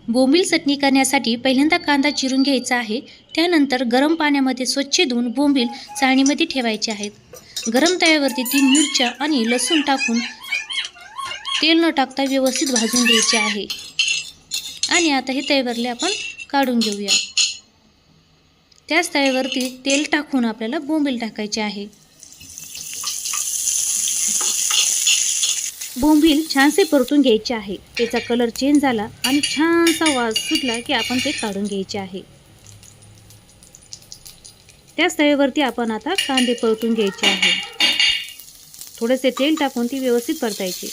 बोंबील चटणी करण्यासाठी पहिल्यांदा कांदा चिरून घ्यायचा आहे। त्यानंतर गरम पाण्यामध्ये स्वच्छ धुवून बोंबील चाळणीमध्ये ठेवायचे आहेत। गरम तव्यावरती 3 मिरच्या आणि लसूण टाकून तेल न टाकता व्यवस्थित भाजून घ्यायचे आहे। आणि आता हे तव्यावरले आपण काढून घेऊया। त्याच तव्यावरती तेल टाकून आपल्याला बोंबील टाकायचे आहे। बोंबील छानसे परतून घ्यायचे आहे। त्याचा कलर चेंज झाला आणि छानसा वास सुटला की आपण ते काढून घ्यायचे आहे। त्याच तव्यावरती आपण आता कांदे परतून घ्यायचे आहे। थोडेसे तेल टाकून ती व्यवस्थित परतायची।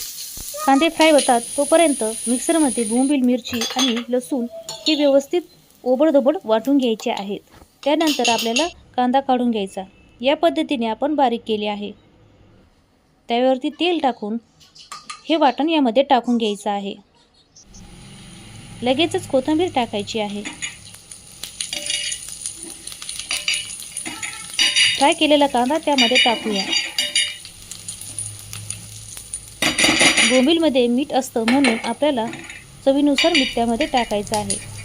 कांदे फ्राय होतात तोपर्यंत मिक्सरमध्ये बोंबील, मिरची आणि लसूण हे व्यवस्थित ओबडधोबड वाटून घ्यायचे आहेत। त्यानंतर आपल्याला कांदा काढून घ्यायचा। या पद्धतीने आपण बारीक केले आहे। तव्यावरती तेल टाकून हे वाटण यामध्ये टाकून घ्यायचं आहे। लगेचच कोथिंबीर टाकायची आहे। फ्राय केलेला कांदा त्यामध्ये टाकूया। बोंबीलमध्ये मीठ असतं म्हणून आपल्याला चवीनुसार मीठ त्यामध्ये टाकायचं आहे।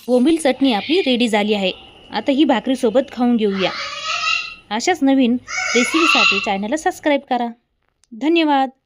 बोंबील चटणी आपली रेडी झाली आहे। आता ही भाकरीसोबत खाऊन घेऊया। अशाच नवीन रेसिपीसाठी चॅनलला सबस्क्राईब करा। धन्यवाद।